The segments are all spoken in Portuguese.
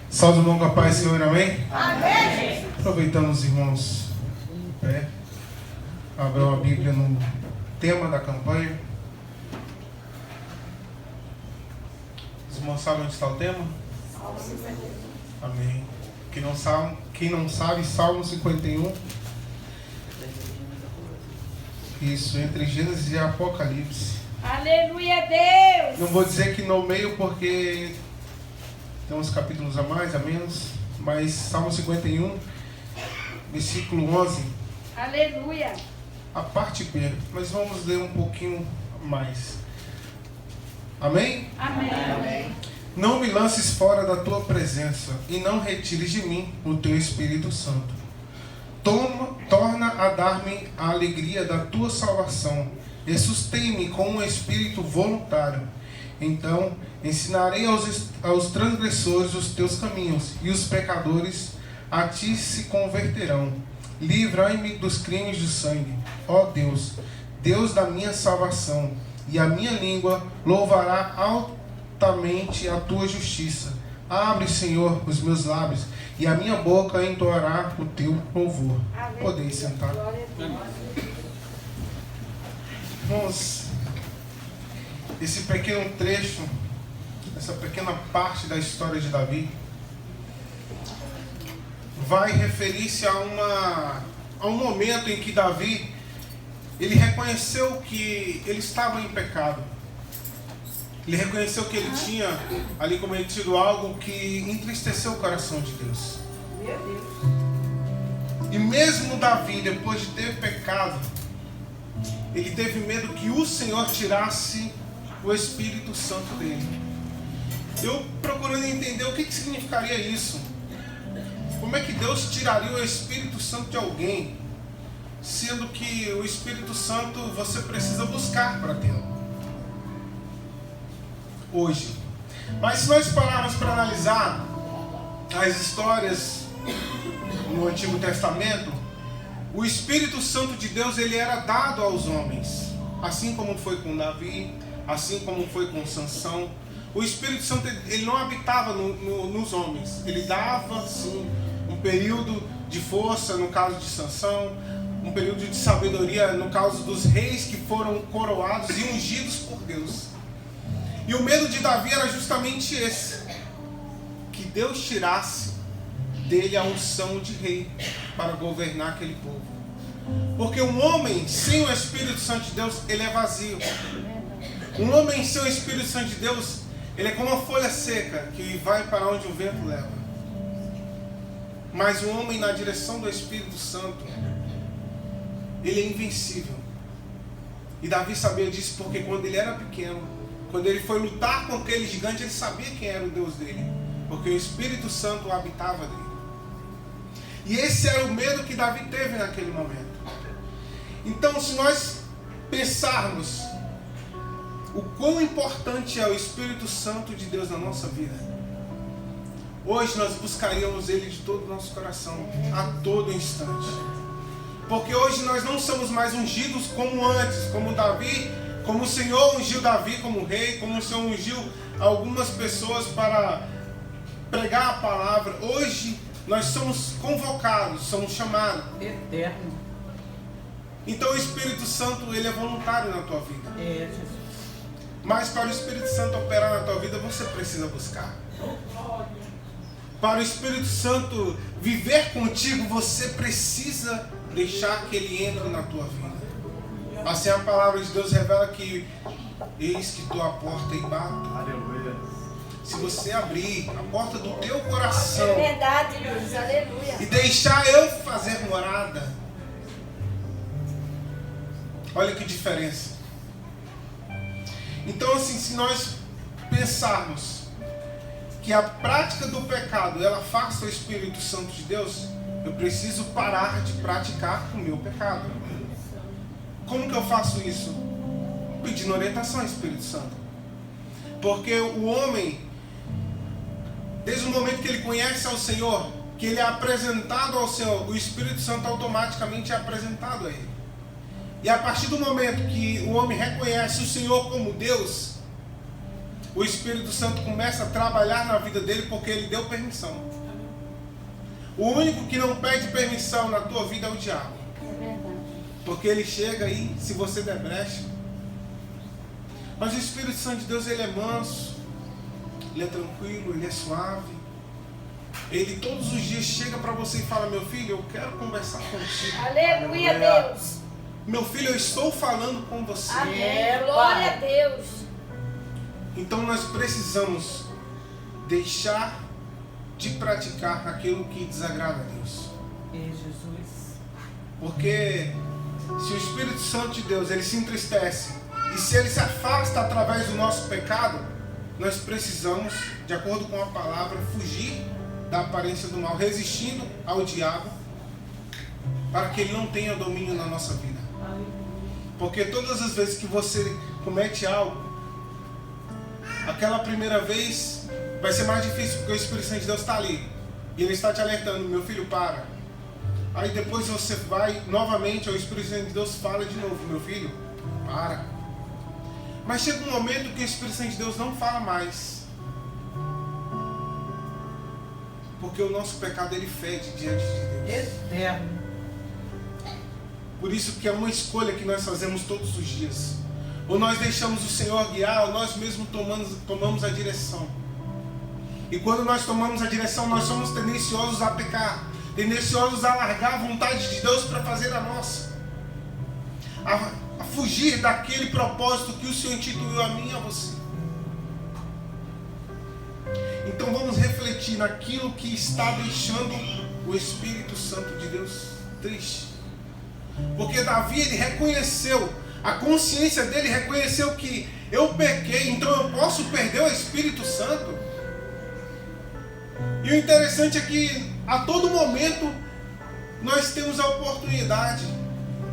Salve, irmão, com a paz, Senhor, amém? Amém. Aproveitando os irmãos em pé, abram a Bíblia no tema da campanha. Os irmãos sabem onde está o tema? Salmo 51. Amém. Quem não sabe, Salmo 51. Isso, entre Gênesis e Apocalipse. Aleluia, Deus. Não vou dizer que no meio porque tem uns capítulos a mais, a menos, mas Salmo 51, versículo 11. Aleluia. A parte B, mas vamos ler um pouquinho mais. Amém? Amém. Não me lances fora da tua presença e não retires de mim o teu Espírito Santo. Torna a dar-me a alegria da tua salvação e sustém-me com um espírito voluntário. Então ensinarei aos transgressores os teus caminhos e os pecadores a ti se converterão. Livrai-me dos crimes do sangue, ó Deus, Deus da minha salvação, e a minha língua louvará altamente a tua justiça. Abre, Senhor, os meus lábios, e a minha boca entoará o teu louvor. Podeis sentar. Glória a Deus. Irmãos, esse pequeno trecho, essa pequena parte da história de Davi, vai referir-se a um momento em que Davi, ele reconheceu que ele estava em pecado. Ele reconheceu que ele tinha ali cometido algo que entristeceu o coração de Deus. Meu Deus. E mesmo Davi, depois de ter pecado, ele teve medo que o Senhor tirasse o Espírito Santo dele. Eu procurando entender o que significaria isso. Como é que Deus tiraria o Espírito Santo de alguém, sendo que o Espírito Santo você precisa buscar para tê-lo hoje? Mas se nós pararmos para analisar as histórias no Antigo Testamento, o Espírito Santo de Deus ele era dado aos homens, assim como foi com Davi, assim como foi com Sansão. O Espírito Santo ele não habitava nos homens, ele dava sim um período de força no caso de Sansão, um período de sabedoria no caso dos reis que foram coroados e ungidos por Deus. E o medo de Davi era justamente esse, que Deus tirasse dele a unção de rei para governar aquele povo. Porque um homem sem o Espírito Santo de Deus, ele é vazio. Um homem sem o Espírito Santo de Deus, ele é como uma folha seca que vai para onde o vento leva. Mas um homem na direção do Espírito Santo, ele é invencível. E Davi sabia disso porque quando ele era pequeno, quando ele foi lutar com aquele gigante, ele sabia quem era o Deus dele, porque o Espírito Santo habitava dele. E esse era o medo que Davi teve naquele momento. Então, se nós pensarmos o quão importante é o Espírito Santo de Deus na nossa vida, hoje nós buscaríamos Ele de todo o nosso coração, a todo instante. Porque hoje nós não somos mais ungidos como antes, como Davi, como o Senhor ungiu Davi como rei, como o Senhor ungiu algumas pessoas para pregar a palavra. Hoje nós somos convocados, somos chamados. Eterno. Então o Espírito Santo ele é voluntário na tua vida. É, Jesus. Mas para o Espírito Santo operar na tua vida, você precisa buscar. Para o Espírito Santo viver contigo, você precisa deixar que ele entre na tua vida. Assim a palavra de Deus revela que eis que estou à porta e bato. Aleluia. Se você abrir a porta do teu coração É verdade, Deus. Aleluia. e deixar eu fazer morada, olha que diferença. Então assim, se nós pensarmos que a prática do pecado ela afasta o Espírito Santo de Deus, eu preciso parar de praticar o meu pecado. Como que eu faço isso? Pedindo orientação ao Espírito Santo. Porque o homem, desde o momento que ele conhece ao Senhor, que ele é apresentado ao Senhor, o Espírito Santo automaticamente é apresentado a ele. E a partir do momento que o homem reconhece o Senhor como Deus, o Espírito Santo começa a trabalhar na vida dele porque ele deu permissão. O único que não pede permissão na tua vida é o diabo. É verdade. Porque ele chega aí, se você der brecha. Mas o Espírito Santo de Deus, ele é manso, ele é tranquilo, ele é suave. Ele todos os dias chega para você e fala: meu filho, eu quero conversar contigo. Aleluia, Deus. Meu filho, eu estou falando com você. Amém. Glória a Deus. Então nós precisamos deixar de praticar aquilo que desagrada a Deus. Jesus. Porque se o Espírito Santo de Deus, ele se entristece, e se ele se afasta através do nosso pecado, nós precisamos, de acordo com a palavra, fugir da aparência do mal, resistindo ao diabo, para que ele não tenha domínio na nossa vida. Porque todas as vezes que você comete algo, aquela primeira vez vai ser mais difícil, porque o Espírito Santo de Deus está ali, e ele está te alertando: meu filho, para. Aí depois você vai novamente, o Espírito Santo de Deus fala de novo: meu filho, para. Mas chega um momento que o Espírito Santo de Deus não fala mais. Porque o nosso pecado, ele fede diante de Deus. Eterno. Por isso que é uma escolha que nós fazemos todos os dias. Ou nós deixamos o Senhor guiar, ou nós mesmos tomamos a direção. E quando nós tomamos a direção, nós somos tendenciosos a pecar, tendenciosos a largar a vontade de Deus para fazer a nossa. A fugir daquele propósito que o Senhor instituiu a mim e a você. Então vamos refletir naquilo que está deixando o Espírito Santo de Deus triste. Porque Davi, ele reconheceu, a consciência dele reconheceu que eu pequei, então eu posso perder o Espírito Santo. E o interessante é que a todo momento nós temos a oportunidade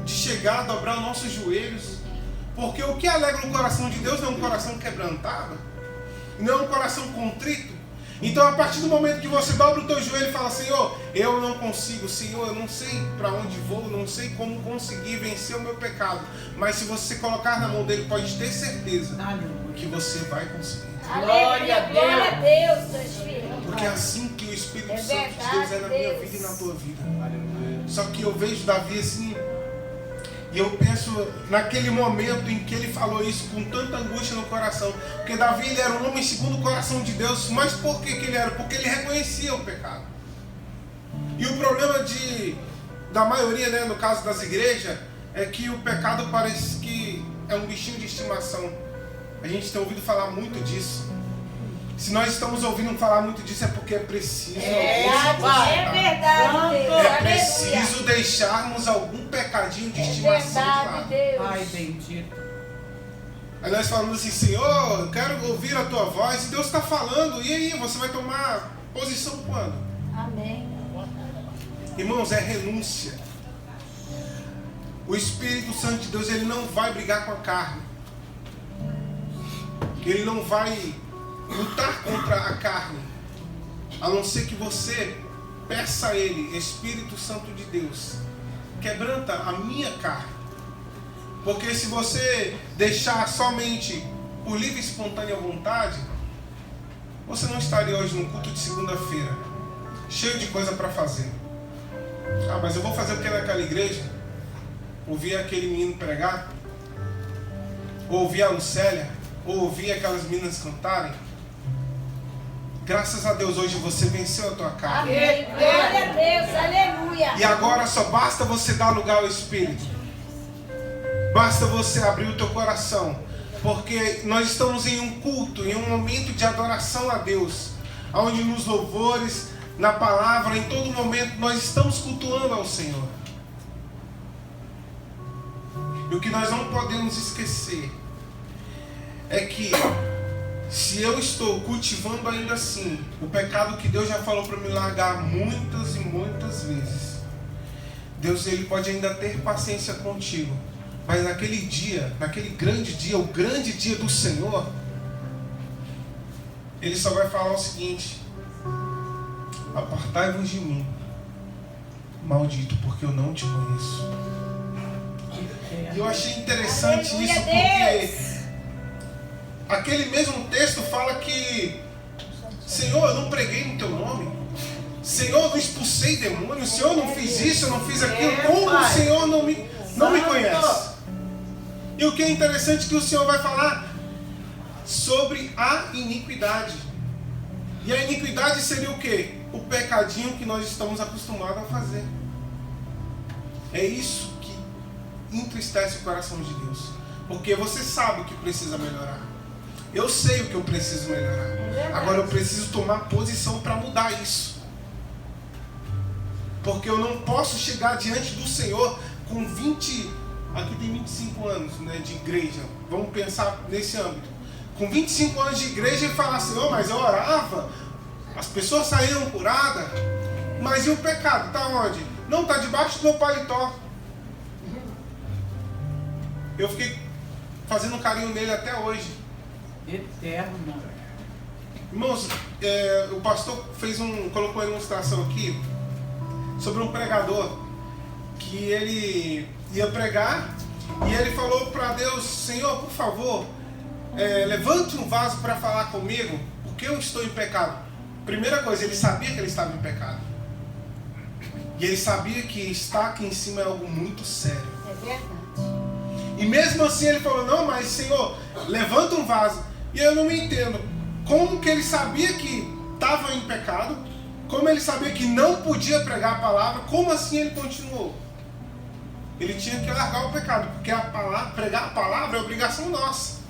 de chegar a dobrar os nossos joelhos. Porque o que alegra o coração de Deus não é um coração quebrantado, não é um coração contrito. Então, a partir do momento que você dobra o teu joelho e fala: Senhor, eu não consigo, Senhor, eu não sei para onde vou, não sei como conseguir vencer o meu pecado, mas se você colocar na mão dele, pode ter certeza que você vai conseguir. Glória a Deus. Glória a Deus, teus filhos. Porque é assim que o Espírito É Santo de Deus é na minha Deus. vida e na tua vida. Só que eu vejo Davi assim, e eu penso naquele momento em que ele falou isso com tanta angústia no coração. Porque Davi, ele era um homem segundo o coração de Deus. Mas por que ele era? Porque ele reconhecia o pecado. E o problema da maioria, né, no caso das igrejas, é que o pecado parece que é um bichinho de estimação. A gente tem ouvido falar muito disso. Se nós estamos ouvindo falar muito disso, é porque é preciso. É verdade, Deus. É preciso deixarmos algum pecadinho de estimação de Verdade, lado. Deus. Ai, bendito. Aí nós falamos assim: Senhor, eu quero ouvir a tua voz. E Deus está falando. E aí, você vai tomar posição quando? Amém. Irmãos, é renúncia. O Espírito Santo de Deus, ele não vai brigar com a carne. Ele não vai lutar contra a carne, a não ser que você peça a Ele: Espírito Santo de Deus, quebranta a minha carne. Porque se você deixar somente por livre e espontânea vontade, você não estaria hoje no culto de segunda-feira, cheio de coisa para fazer. Ah, mas eu vou fazer o que naquela igreja? Ouvir aquele menino pregar? Ou ouvir a Lucélia? Ou ouvir aquelas meninas cantarem? Graças a Deus, hoje você venceu a tua carne. Amém. Glória a Deus. Aleluia. E agora só basta você dar lugar ao Espírito. Basta você abrir o teu coração. Porque nós estamos em um culto, em um momento de adoração a Deus, onde nos louvores, na palavra, em todo momento, nós estamos cultuando ao Senhor. E o que nós não podemos esquecer é que se eu estou cultivando ainda assim o pecado que Deus já falou para me largar muitas e muitas vezes, Deus, ele pode ainda ter paciência contigo, mas naquele dia, naquele grande dia, o grande dia do Senhor, ele só vai falar o seguinte: apartai-vos de mim, maldito, porque eu não te conheço. E eu achei interessante Aleluia, isso, porque aquele mesmo texto fala que, Senhor, eu não preguei no teu nome. Senhor, eu não expulsei demônios. Senhor, eu não fiz isso, eu não fiz aquilo. Como o Senhor não me conhece? E o que é interessante é que o Senhor vai falar sobre a iniquidade. E a iniquidade seria o quê? O pecadinho que nós estamos acostumados a fazer. É isso que entristece o coração de Deus. Porque você sabe o que precisa melhorar. Eu sei o que eu preciso melhorar. Agora eu preciso tomar posição para mudar isso. Porque eu não posso chegar diante do Senhor com 20... Aqui tem 25 anos, né, de igreja. Vamos pensar nesse âmbito. Com 25 anos de igreja e falar, Senhor, mas eu orava. As pessoas saíram curadas. Mas e o pecado? Está onde? Não, está debaixo do meu paletó. Eu fiquei fazendo carinho nele até hoje. Eterno. Irmãos, o pastor colocou uma ilustração aqui sobre um pregador que ele ia pregar e ele falou para Deus, Senhor, por favor, levante um vaso para falar comigo, porque eu estou em pecado. Primeira coisa, ele sabia que ele estava em pecado. E ele sabia que estar aqui em cima é algo muito sério. É verdade. E mesmo assim ele falou, não, mas Senhor, levanta um vaso. E eu não me entendo. Como que ele sabia que estava em pecado? Como ele sabia que não podia pregar a palavra? Como assim ele continuou? Ele tinha que largar o pecado, porque pregar a palavra é obrigação nossa.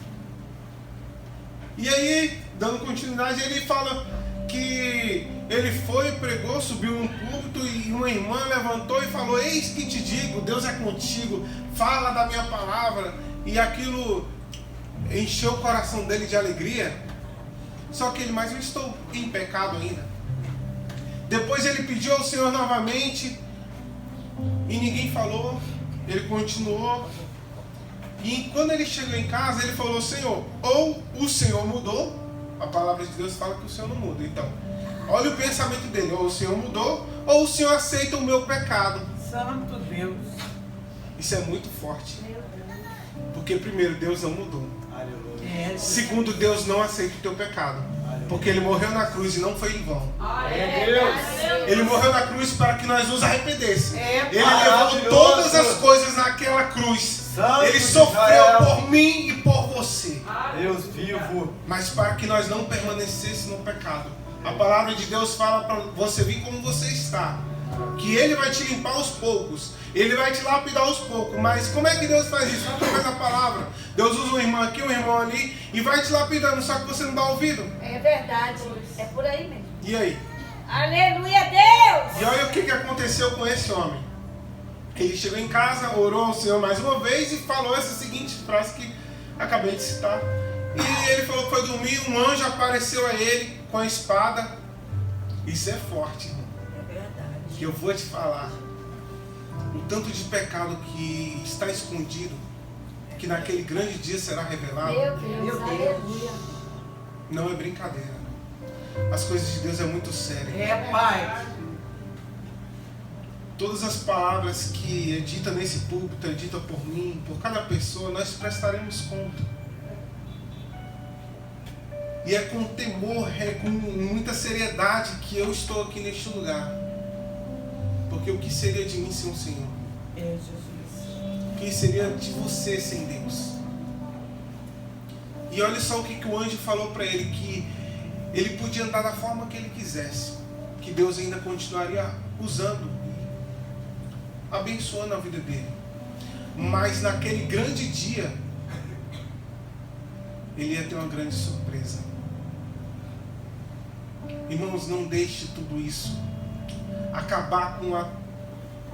E aí, dando continuidade, ele fala que ele foi, pregou, subiu num púlpito e uma irmã levantou e falou, eis que te digo, Deus é contigo, fala da minha palavra. E aquilo encheu o coração dele de alegria. Só que ele, mas eu estou em pecado ainda. Depois ele pediu ao Senhor novamente e ninguém falou. Ele continuou. E quando ele chegou em casa, ele falou, Senhor, ou o Senhor mudou. A palavra de Deus fala que o Senhor não muda. Então, olha o pensamento dele. Ou o Senhor mudou, ou o Senhor aceita o meu pecado. Santo Deus. Isso é muito forte. Porque primeiro, Deus não mudou. É, Segundo, Deus não aceita o teu pecado. Porque Ele morreu na cruz e não foi em vão. Ele morreu na cruz para que nós nos arrependêssemos. Ele levou todas as coisas naquela cruz. Ele sofreu por mim e por você. Deus vivo. Mas para que nós não permanecêssemos no pecado. A palavra de Deus fala para você vir como você está. Que Ele vai te limpar aos poucos. Ele vai te lapidar aos poucos. Mas como é que Deus faz isso? Através da palavra. Deus usa um irmão aqui, um irmão ali. E vai te lapidando. Só que você não dá ouvido. É verdade. É por aí mesmo. E aí? Aleluia, Deus! E olha o que aconteceu com esse homem. Ele chegou em casa, orou ao Senhor mais uma vez e falou essa seguinte frase que acabei de citar. E ele falou que foi dormir, um anjo apareceu a ele com a espada. Isso é forte, irmão. É verdade. Que eu vou te falar. O tanto de pecado que está escondido, que naquele grande dia será revelado, Meu Deus, aleluia. não é brincadeira. As coisas de Deus é muito sério. é Pai. Todas as palavras que é dita nesse púlpito, é dita por mim, por cada pessoa, nós prestaremos conta. E é com temor, é com muita seriedade que eu estou aqui neste lugar. Porque o que seria de mim sem o Senhor? É Jesus. O que seria de você sem Deus? E olha só o que o anjo falou para ele, que ele podia andar da forma que ele quisesse, que Deus ainda continuaria usando, abençoando a vida dele. Mas naquele grande dia, ele ia ter uma grande surpresa. Irmãos, não deixe tudo isso acabar com a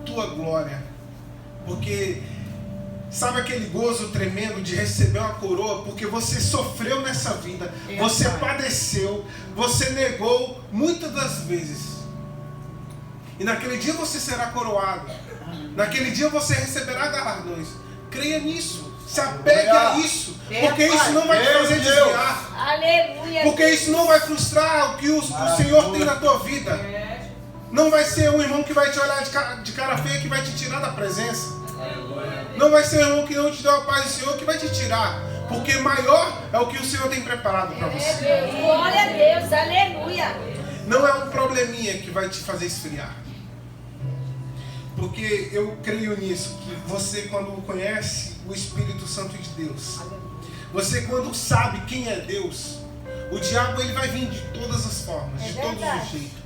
tua glória. Porque sabe aquele gozo tremendo de receber uma coroa? Porque você sofreu nessa vida, você padeceu, você negou muitas das vezes. E naquele dia você será coroado. Naquele dia você receberá galardões. Creia nisso. Se apegue a isso. Porque isso não vai te fazer desviar. Aleluia. Porque isso não vai frustrar o que o Senhor tem na tua vida. Não vai ser um irmão que vai te olhar de cara feia, que vai te tirar da presença. Não vai ser um irmão que não te deu a paz do Senhor, que vai te tirar. Porque maior é o que o Senhor tem preparado para você. Glória a Deus, aleluia. Não é um probleminha que vai te fazer esfriar. Porque eu creio nisso, que você quando conhece o Espírito Santo de Deus, você quando sabe quem é Deus, o diabo ele vai vir de todas as formas, de todos os jeitos.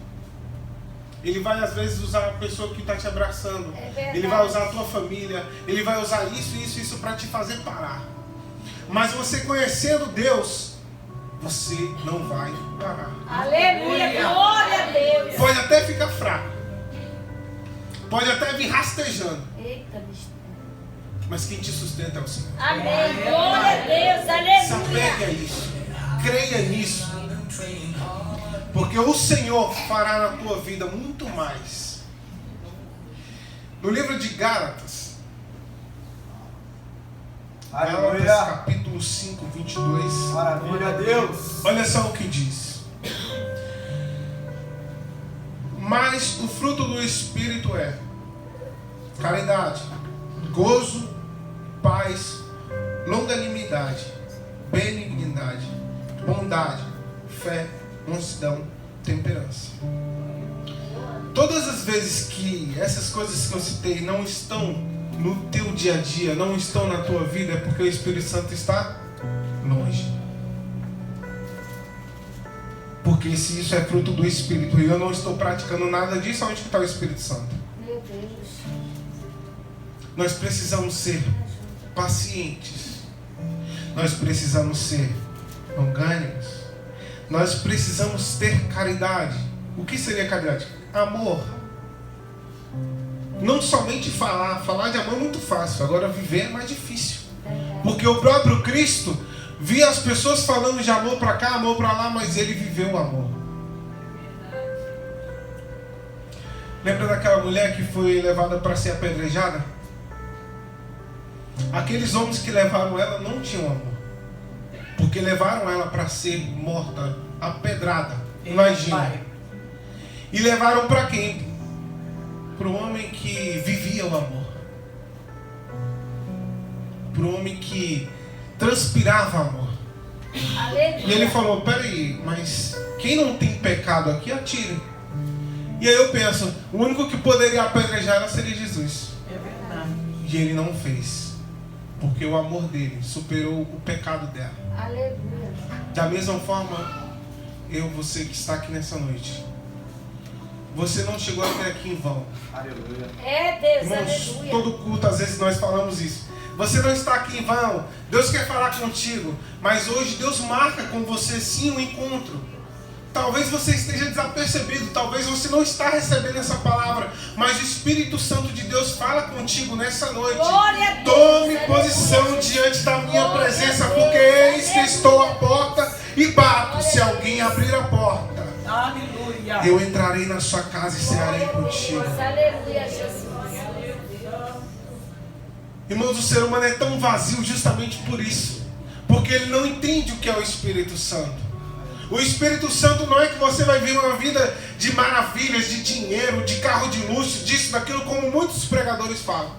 Ele vai às vezes usar a pessoa que está te abraçando, ele vai usar a tua família, ele vai usar isso para te fazer parar. Mas você conhecendo Deus, você não vai parar. Aleluia, glória a Deus. Pode até ficar fraco, pode até vir rastejando, Eita, bicho. mas quem te sustenta é o Senhor. Amém, glória a Deus, Se apegue aleluia. a isso, creia nisso, porque o Senhor fará na tua vida muito mais. No livro de Gálatas, Aleluia. capítulo 5, 22. Maravilha a Deus. Olha só o que diz. Mas o fruto do Espírito é caridade, gozo, paz, longanimidade, benignidade, bondade, fé, mansidão, temperança. Todas as vezes que essas coisas que eu citei não estão no teu dia a dia, não estão na tua vida, é porque o Espírito Santo está longe. Porque se isso é fruto do Espírito e eu não estou praticando nada disso, onde que está o Espírito Santo? Meu Deus. Nós precisamos ser pacientes. Nós precisamos ser longânimos. Nós precisamos ter caridade. O que seria caridade? Amor. Não somente falar de amor é muito fácil, agora viver é mais difícil. Porque o próprio Cristo via as pessoas falando de amor para cá, amor para lá, mas ele viveu o amor. Lembra daquela mulher que foi levada para ser apedrejada? Aqueles homens que levaram ela não tinham amor, porque levaram ela para ser morta, apedrada. Imagina. E levaram para quem? Para o homem que vivia o amor, para o homem que transpirava amor. Aleluia. E ele falou: peraí, mas quem não tem pecado aqui, atire. E aí eu penso, o único que poderia apedrejar ela seria Jesus. É verdade. E ele não fez, porque o amor dele superou o pecado dela. Aleluia. Da mesma forma, você que está aqui nessa noite, você não chegou até aqui em vão. Aleluia. É Deus, Irmãos, aleluia. todo culto, às vezes nós falamos isso. Você não está aqui em vão. Deus quer falar contigo. Mas hoje Deus marca com você sim um encontro. Talvez você esteja desapercebido. Talvez você não está recebendo essa palavra. Mas o Espírito Santo de Deus fala contigo nessa noite. Glória a Deus, Tome aleluia. posição diante da minha Glória presença. a Deus, Porque eis que aleluia. estou à porta e bato. Se alguém abrir a porta, Aleluia. eu entrarei na sua casa e cearei contigo. Aleluia, Jesus. Irmãos, o ser humano é tão vazio justamente por isso. Porque ele não entende o que é o Espírito Santo. O Espírito Santo não é que você vai viver uma vida de maravilhas, de dinheiro, de carro de luxo, disso, daquilo, como muitos pregadores falam.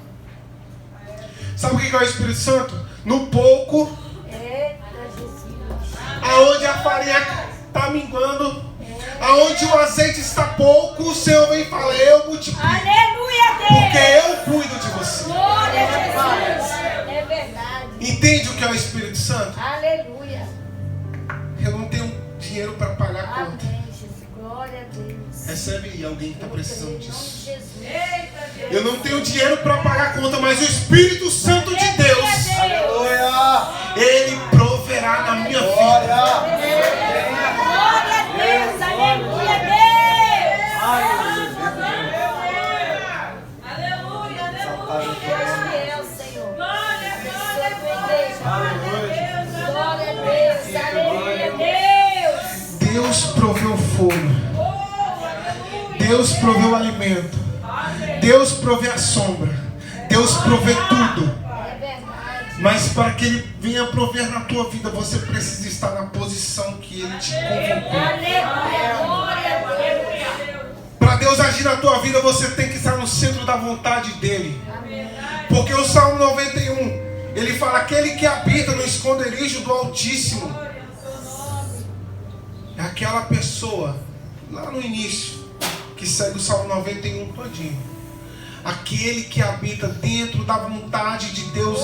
Sabe o que é o Espírito Santo? No pouco, Eita, Jesus. aonde a farinha está minguando, aonde o azeite está pouco, o Senhor vem e fala: eu multiplico, Aleluia, porque Deus. eu cuido de você. Glória a Jesus. É verdade. Entende o que é o Espírito Santo? Aleluia. Eu não tenho dinheiro para pagar a conta. Amém, Jesus. Glória a Deus. Recebe aí alguém que está precisando Em nome disso. de Jesus. Eu não tenho dinheiro para pagar a conta, mas o Espírito Santo de Deus, Aleluia. Ele proverá na minha vida. Glória. Glória a Deus. Aleluia, Deus. Deus fiel, Senhor. Abençoa a tua igreja. Glória a Deus. Aleluia, Deus. Deus proveu fogo. Deus proveu alimento. Deus provê a sombra. Deus provê tudo. É verdade. Mas para que Ele venha prover na tua vida, você precisa estar na posição que Ele te convocou. Aleluia. Glória a Deus. Para Deus agir na tua vida, você tem que estar no centro da vontade dEle. Amém. Porque o Salmo 91, Ele fala, aquele que habita no esconderijo do Altíssimo. É aquela pessoa, lá no início, que segue o Salmo 91 todinho. Aquele que habita dentro da vontade de Deus.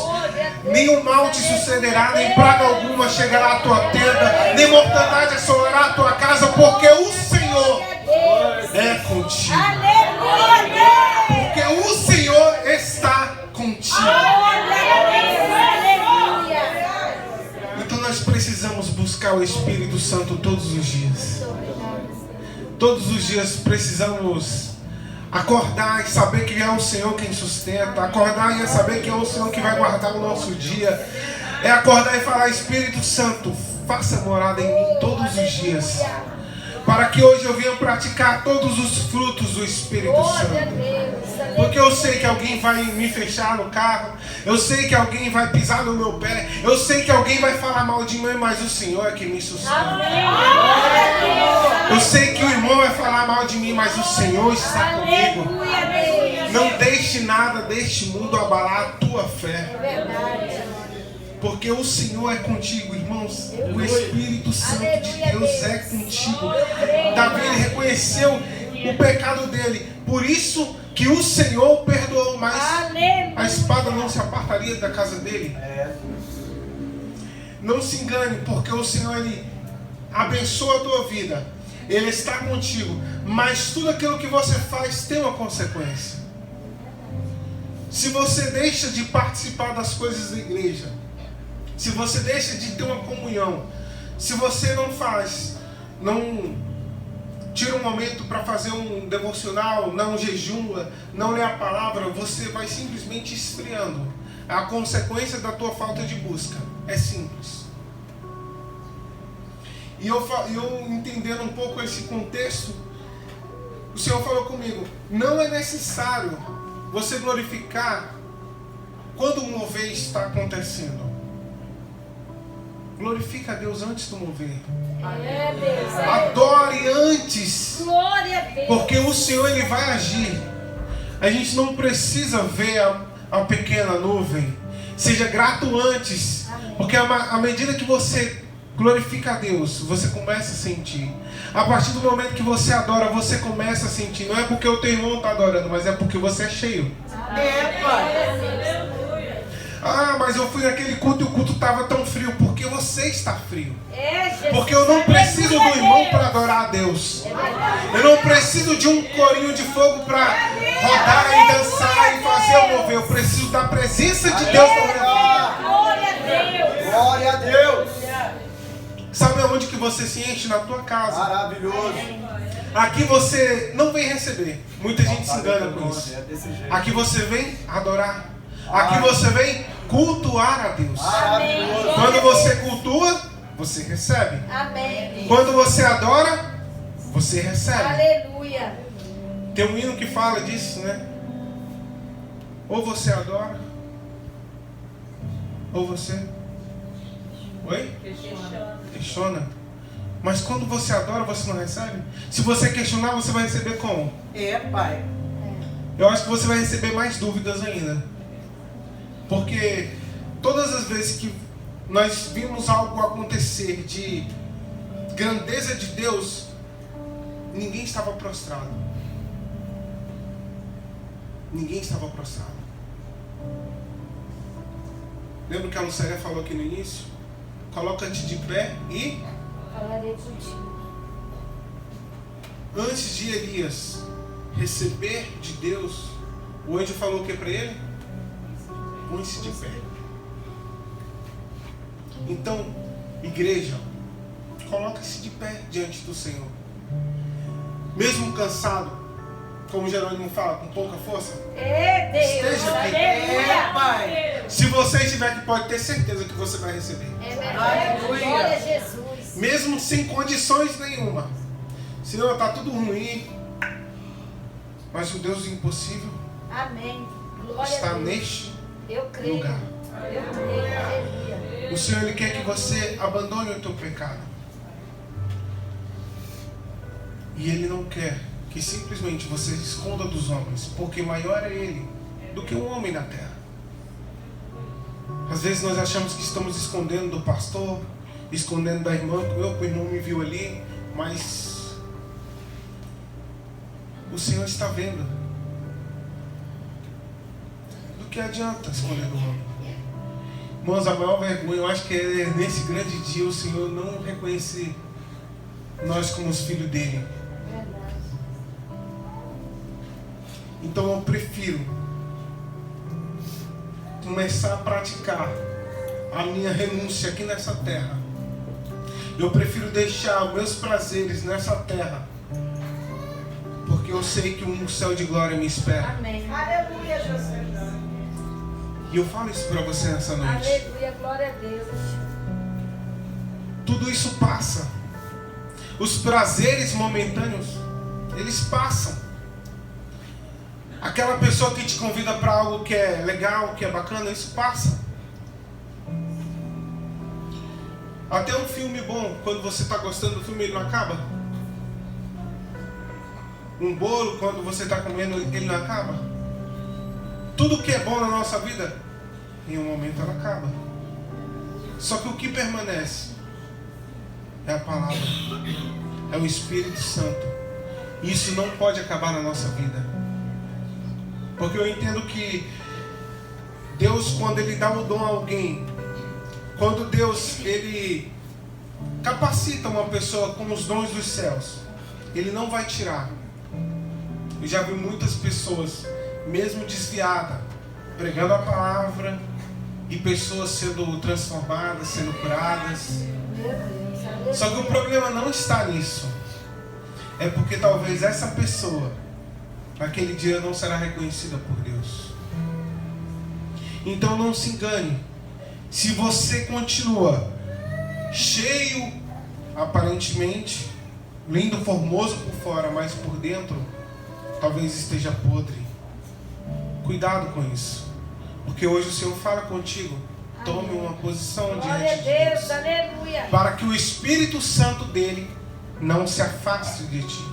Nenhum mal te sucederá, nem praga alguma chegará à tua tenda, nem mortandade assolará a tua casa, porque o Senhor é contigo. Porque o Senhor está contigo. Então nós precisamos buscar o Espírito Santo todos os dias. Todos os dias precisamos acordar e saber que é o Senhor quem sustenta. Acordar e saber que é o Senhor que vai guardar o nosso dia. É acordar e falar, Espírito Santo, faça morada em mim todos os dias. Para que hoje eu venha praticar todos os frutos do Espírito Santo. Porque eu sei que alguém vai me fechar no carro. Eu sei que alguém vai pisar no meu pé. Eu sei que alguém vai falar mal de mim, mas o Senhor é que me sustenta. Eu sei que o irmão vai falar mal de mim, mas o Senhor está comigo. Não deixe nada deste mundo abalar a tua fé. Porque o Senhor é contigo, irmãos. O Espírito Santo de Deus é contigo. Davi ele reconheceu o pecado dele. Por isso que o Senhor o perdoou. Mas a espada não se apartaria da casa dele. Não se engane, porque o Senhor ele abençoa a tua vida. Ele está contigo. Mas tudo aquilo que você faz tem uma consequência. Se você deixa de participar das coisas da igreja, se você deixa de ter uma comunhão, se você não faz, não tira um momento para fazer um devocional, não jejua, não lê a palavra, você vai simplesmente esfriando. A consequência da tua falta de busca é simples. E eu entendendo um pouco esse contexto, o Senhor falou comigo, não é necessário você glorificar quando o mover está acontecendo. Glorifica a Deus antes do mover. Adore antes. Porque o Senhor ele vai agir. A gente não precisa ver a pequena nuvem. Seja grato antes. Porque à medida que você glorifica a Deus, você começa a sentir. A partir do momento que você adora, você começa a sentir. Não é porque o teu irmão está adorando, mas é porque você é cheio. Ah, mas eu fui naquele culto e o culto estava tão frio. Porque você está frio. Porque eu não preciso do irmão para adorar a Deus. Eu não preciso de um corinho de fogo para rodar e dançar e fazer eu mover. Eu preciso da presença de Deus na minha vida. Glória a Deus. Sabe aonde que você se enche? Na tua casa. Maravilhoso. Aqui você não vem receber. Muita gente se engana com isso. Aqui você vem adorar. Aqui você vem cultuar a Deus. Quando você cultua, você recebe. Amém. Quando você adora, você recebe. Aleluia. Tem um hino que fala disso, né? Ou você adora, ou você... Oi? Questiona. Mas quando você adora, você não recebe? Se você questionar, você vai receber como? Pai. Eu acho que você vai receber mais dúvidas ainda. Porque todas as vezes que nós vimos algo acontecer de grandeza de Deus, ninguém estava prostrado. Ninguém estava prostrado. Lembra que a Lucélia falou aqui no início? Coloca-te de pé e... Falarei contigo. Antes de Elias receber de Deus, o anjo falou o que para ele? Põe-se de pé. Então, igreja, coloque-se de pé diante do Senhor. Mesmo cansado, como Jerônimo fala, com pouca força, esteja aqui. Pai. Se você estiver aqui, pode ter certeza que você vai receber. É verdade. Glória a Jesus. Mesmo sem condições nenhuma. Senhor, está tudo ruim, mas o Deus impossível Amém. Glória está a Deus. neste Eu creio. lugar. Eu creio. Aleluia. O Senhor ele quer que você abandone o teu pecado. E Ele não quer que simplesmente você esconda dos homens, porque maior é Ele do que um homem na terra. Às vezes nós achamos que estamos escondendo do pastor, escondendo da irmã, o irmão me viu ali, mas o Senhor está vendo. Do que adianta esconder do homem? Irmãos, a maior vergonha, eu acho que é nesse grande dia o Senhor não reconhecer nós como os filhos dele. Verdade. Então eu prefiro começar a praticar a minha renúncia aqui nessa terra. Eu prefiro deixar os meus prazeres nessa terra, porque eu sei que um céu de glória me espera. Amém. Aleluia, Jesus. E eu falo isso para você nessa noite. Aleluia, glória a Deus. Tudo isso passa. Os prazeres momentâneos, eles passam. Aquela pessoa que te convida para algo que é legal, que é bacana, isso passa. Até um filme bom, quando você está gostando do filme, ele não acaba. Um bolo, quando você está comendo, ele não acaba. Tudo que é bom na nossa vida, em um momento ela acaba. Só que o que permanece é a palavra, é o Espírito Santo. E isso não pode acabar na nossa vida. Porque eu entendo que Deus, quando Ele dá o dom a alguém, quando Deus, Ele capacita uma pessoa com os dons dos céus, Ele não vai tirar. Eu já vi muitas pessoas, mesmo desviadas, pregando a palavra, e pessoas sendo transformadas, sendo curadas. Meu Deus, aleluia. Só que o problema não está nisso. É porque talvez essa pessoa, naquele dia, não será reconhecida por Deus. Então não se engane. Se você continua cheio, aparentemente, lindo, formoso por fora, mas por dentro, talvez esteja podre. Cuidado com isso. Porque hoje o Senhor fala contigo. Tome uma posição Glória a diante de Deus, Deus, aleluia. para que o Espírito Santo dele não se afaste de ti.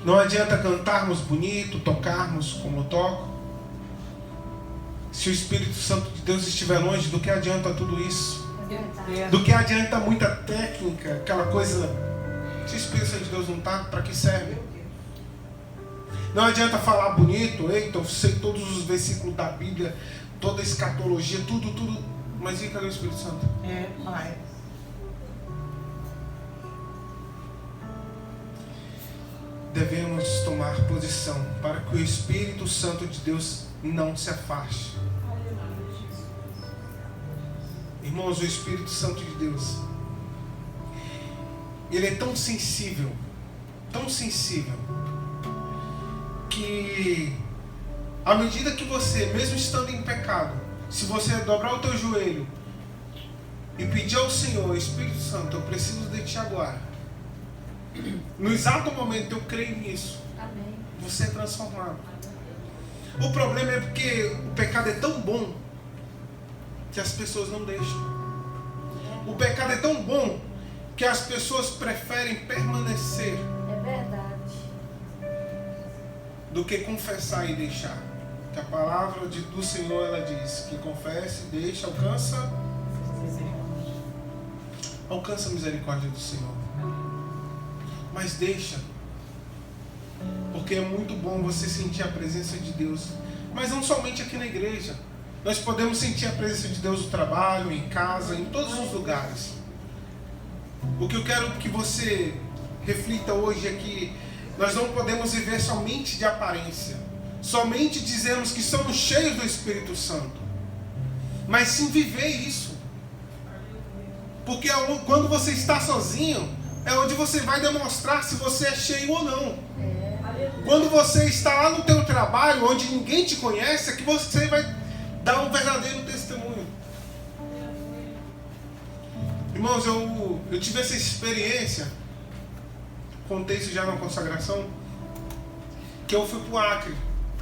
Não adianta cantarmos bonito, tocarmos como eu toco, se o Espírito Santo de Deus estiver longe. Do que adianta tudo isso? Do que adianta muita técnica, aquela coisa? Se o Espírito Santo de Deus não está, para que serve? Não adianta falar bonito, eita, eu sei todos os versículos da Bíblia, toda a escatologia, tudo, mas e cadê o Espírito Santo? É, Pai. Devemos tomar posição para que o Espírito Santo de Deus não se afaste. Irmãos, o Espírito Santo de Deus, ele é tão sensível, que à medida que você, mesmo estando em pecado, se você dobrar o teu joelho e pedir ao Senhor, Espírito Santo, eu preciso de ti agora, no exato momento eu creio nisso, Amém. você é transformado. O problema é porque o pecado é tão bom que as pessoas não deixam. O pecado é tão bom que as pessoas preferem permanecer É verdade. do que confessar e deixar. Que a palavra do Senhor, ela diz que confesse, deixa, alcança a misericórdia do Senhor. Mas deixa, porque é muito bom você sentir a presença de Deus, mas não somente aqui na igreja. Nós podemos sentir a presença de Deus no trabalho, em casa, em todos os lugares. O que eu quero que você reflita hoje é que nós não podemos viver somente de aparência, somente dizemos que somos cheios do Espírito Santo, mas sim viver isso. Porque quando você está sozinho, é onde você vai demonstrar se você é cheio ou não. Quando você está lá no teu trabalho, onde ninguém te conhece, é que você vai dar um verdadeiro testemunho. Irmãos, eu tive essa experiência, contei isso já na consagração, que eu fui para o Acre.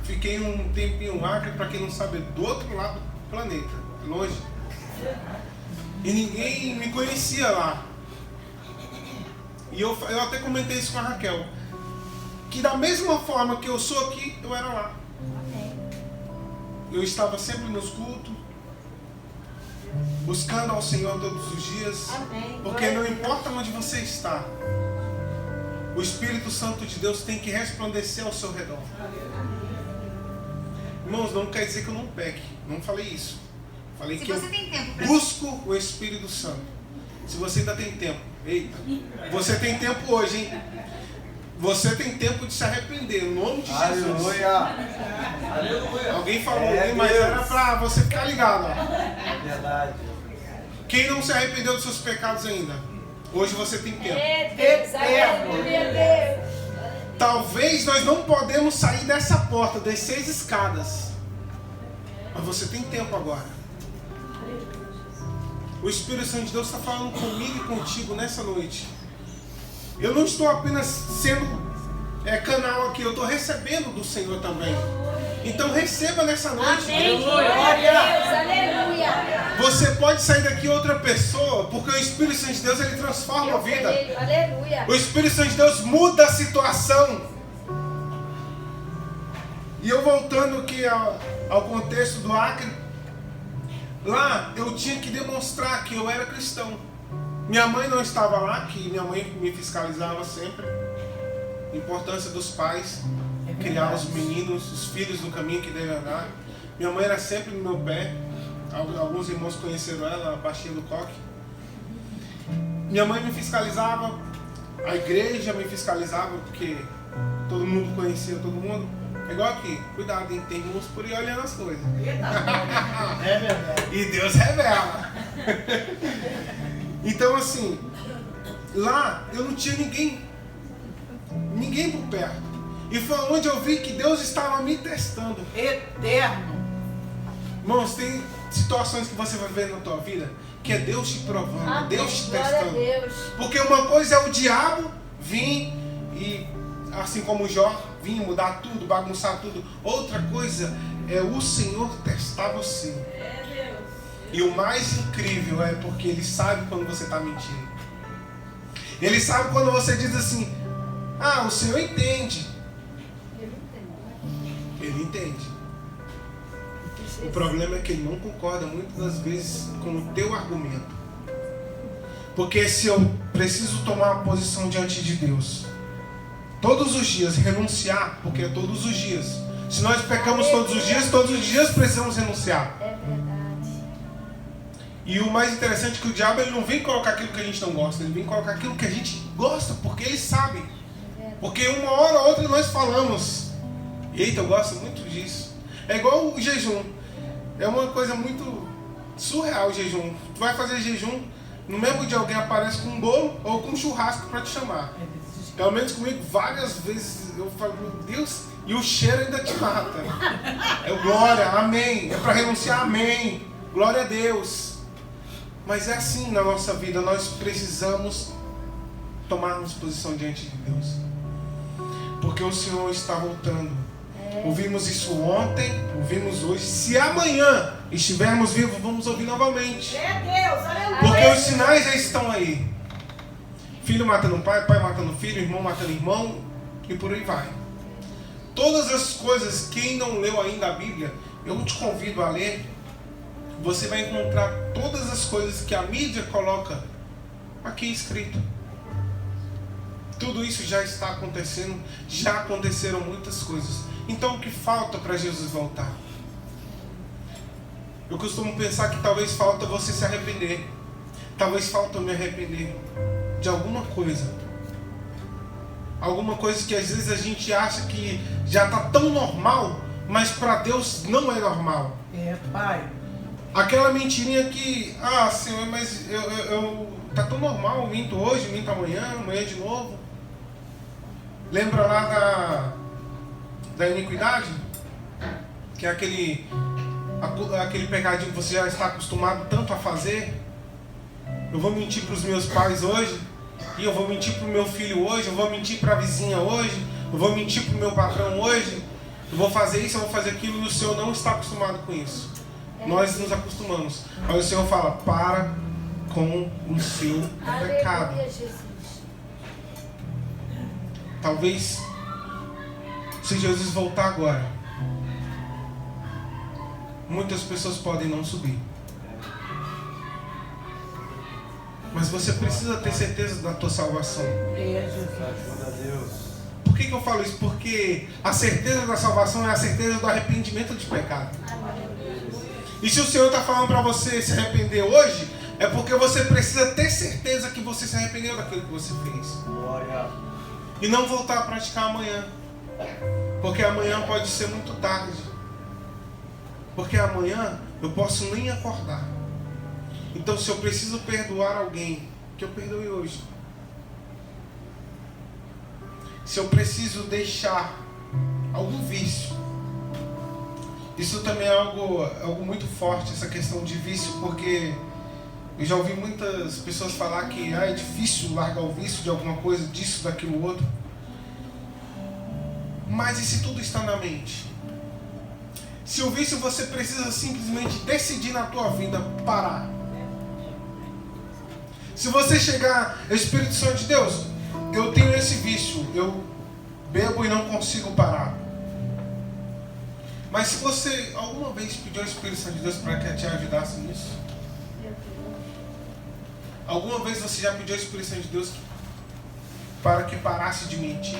Fiquei um tempinho no Acre, para quem não sabe, do outro lado do planeta, longe. E ninguém me conhecia lá. E eu até comentei isso com a Raquel, que da mesma forma que eu sou aqui, eu era lá. Amém. Eu estava sempre nos cultos, buscando ao Senhor todos os dias, Amém. porque não importa onde você está, o Espírito Santo de Deus tem que resplandecer ao seu redor. Irmãos, não quer dizer que eu não peque, não falei isso. Falei Se que você eu tem tempo pra busco o Espírito Santo. Se você ainda tem tempo, eita, você tem tempo hoje, hein? Você tem tempo de se arrepender, em nome de Jesus. Aleluia. Alguém falou É ali, mas Deus. era pra você ficar ligado. Ó. Verdade. Quem não se arrependeu dos seus pecados ainda, hoje você tem tempo. É Deus, aleluia, Deus. Talvez nós não podemos sair dessa porta, descer as escadas, mas você tem tempo agora. O Espírito Santo de Deus está falando comigo e contigo nessa noite. Eu não estou apenas sendo canal aqui, eu estou recebendo do Senhor também. Então receba nessa noite. Amém. Glória a Deus, aleluia. Você pode sair daqui outra pessoa, porque o Espírito Santo de Deus ele transforma a vida. Aleluia. O Espírito Santo de Deus muda a situação. E eu voltando aqui ao contexto do Acre, lá eu tinha que demonstrar que eu era cristão. Minha mãe não estava lá, que minha mãe me fiscalizava sempre. A importância dos pais, criar os meninos, os filhos no caminho que devem andar. Minha mãe era sempre no meu pé. Alguns irmãos conheceram ela, a Baixinha do Coque. Minha mãe me fiscalizava, a igreja me fiscalizava, porque todo mundo conhecia todo mundo. É igual aqui, cuidado, hein? Tem uns por aí olhando as coisas. É verdade. E Deus revela. Então assim, lá eu não tinha ninguém por perto. E foi onde eu vi que Deus estava me testando. Eterno. Irmãos, tem situações que você vai ver na tua vida que é Deus te provando, Amém. Deus te Glória a testando. Deus. Porque uma coisa é o diabo vir e, assim como Jó, vir mudar tudo, bagunçar tudo. Outra coisa é o Senhor testar você. E o mais incrível é porque Ele sabe quando você está mentindo. Ele sabe quando você diz assim: ah, o Senhor entende. Ele entende. O problema é que Ele não concorda muitas das vezes com o teu argumento. Porque se eu preciso tomar uma posição diante de Deus, todos os dias renunciar, porque é todos os dias. Se nós pecamos todos os dias precisamos renunciar. É verdade. E o mais interessante é que o diabo ele não vem colocar aquilo que a gente não gosta, ele vem colocar aquilo que a gente gosta, porque ele sabe. Porque uma hora ou outra nós falamos: eita, eu gosto muito disso. É igual o jejum. É uma coisa muito surreal o jejum. Tu vai fazer jejum, no mesmo dia alguém aparece com um bolo ou com um churrasco para te chamar. Pelo menos comigo várias vezes eu falo: meu Deus, e o cheiro ainda te mata. É glória, amém. É para renunciar, amém. Glória a Deus. Mas é assim na nossa vida, nós precisamos tomarmos posição diante de Deus. Porque o Senhor está voltando. Ouvimos isso ontem, ouvimos hoje. Se amanhã estivermos vivos, vamos ouvir novamente. É Deus, aleluia. Porque os sinais já estão aí. Filho matando pai, pai matando filho, irmão matando irmão, e por aí vai. Todas as coisas, quem não leu ainda a Bíblia, eu te convido a ler. Você vai encontrar todas as coisas que a mídia coloca aqui escrito. Tudo isso já está acontecendo, já aconteceram muitas coisas. Então o que falta para Jesus voltar? Eu costumo pensar que talvez falta você se arrepender. Talvez falta eu me arrepender de alguma coisa. Alguma coisa que às vezes a gente acha que já está tão normal, mas para Deus não é normal. É, Pai. Aquela mentirinha que, ah, Senhor, mas tá tão normal, eu minto hoje, eu minto amanhã de novo. Lembra lá da iniquidade? Que é aquele pecadinho que você já está acostumado tanto a fazer. Eu vou mentir para os meus pais hoje, e eu vou mentir para o meu filho hoje, eu vou mentir para a vizinha hoje, eu vou mentir para o meu patrão hoje, eu vou fazer isso, eu vou fazer aquilo, e o Senhor não está acostumado com isso. Nós nos acostumamos. Aí o Senhor fala: para com o seu pecado. Aleluia, Jesus. Talvez, se Jesus voltar agora, muitas pessoas podem não subir. Mas você precisa ter certeza da tua salvação. Ajuda a Deus. Por que eu falo isso? Porque a certeza da salvação é a certeza do arrependimento de pecado. E se o Senhor está falando para você se arrepender hoje, é porque você precisa ter certeza que você se arrependeu daquilo que você fez. Glória. E não voltar a praticar amanhã. Porque amanhã pode ser muito tarde. Porque amanhã eu posso nem acordar. Então se eu preciso perdoar alguém, que eu perdoe hoje. Se eu preciso deixar algum vício. Isso também é algo muito forte, essa questão de vício, porque eu já ouvi muitas pessoas falar que é difícil largar o vício de alguma coisa, disso, daquilo, outro. Mas e se tudo está na mente? Se o vício você precisa simplesmente decidir na tua vida parar. Se você chegar, Espírito Santo de Deus, eu tenho esse vício, eu bebo e não consigo parar. Mas se você alguma vez pediu ao Espírito Santo de Deus para que te ajudasse nisso? Alguma vez você já pediu ao Espírito Santo de Deus para que parasse de mentir?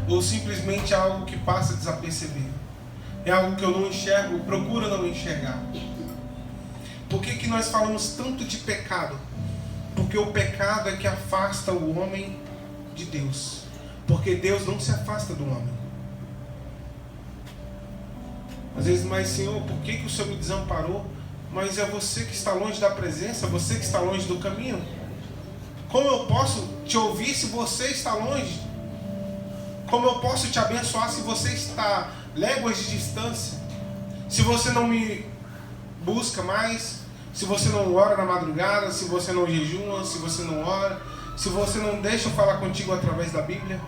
Ou simplesmente é algo que passa desapercebido? É algo que eu não enxergo, procuro não enxergar. Por que nós falamos tanto de pecado? Porque o pecado é que afasta o homem de Deus. Porque Deus não se afasta do homem. Às vezes, mas Senhor, por que o Senhor me desamparou? Mas é você que está longe da presença, você que está longe do caminho. Como eu posso te ouvir se você está longe? Como eu posso te abençoar se você está léguas de distância? Se você não me busca mais, se você não ora na madrugada, se você não jejua, se você não ora, se você não deixa eu falar contigo através da Bíblia.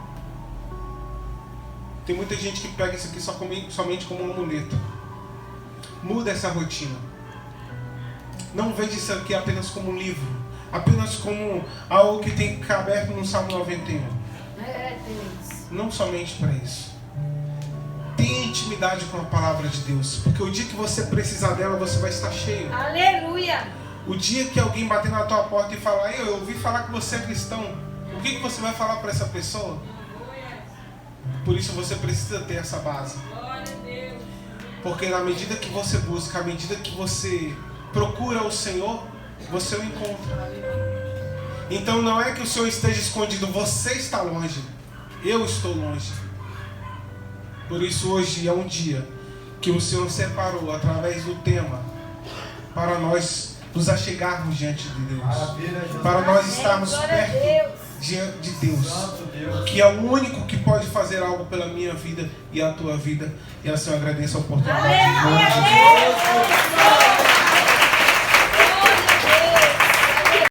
Tem muita gente que pega isso aqui somente como um amuleto. Muda essa rotina. Não veja isso aqui apenas como um livro, apenas como algo que tem que ficar aberto no Salmo 91. Não somente para isso. Tenha intimidade com a palavra de Deus, porque o dia que você precisar dela, você vai estar cheio. Aleluia. O dia que alguém bater na tua porta e falar, eu ouvi falar que você é cristão, o que você vai falar para essa pessoa? Por isso você precisa ter essa base. Porque na medida que você busca, à medida que você procura o Senhor, você o encontra. Então não é que o Senhor esteja escondido, você está longe. Eu estou longe. Por isso hoje é um dia que o Senhor separou através do tema para nós nos achegarmos diante de Deus. Para nós estarmos perto de Deus. Que é o único que pode fazer algo pela minha vida e a tua vida. E assim eu agradeço a oportunidade.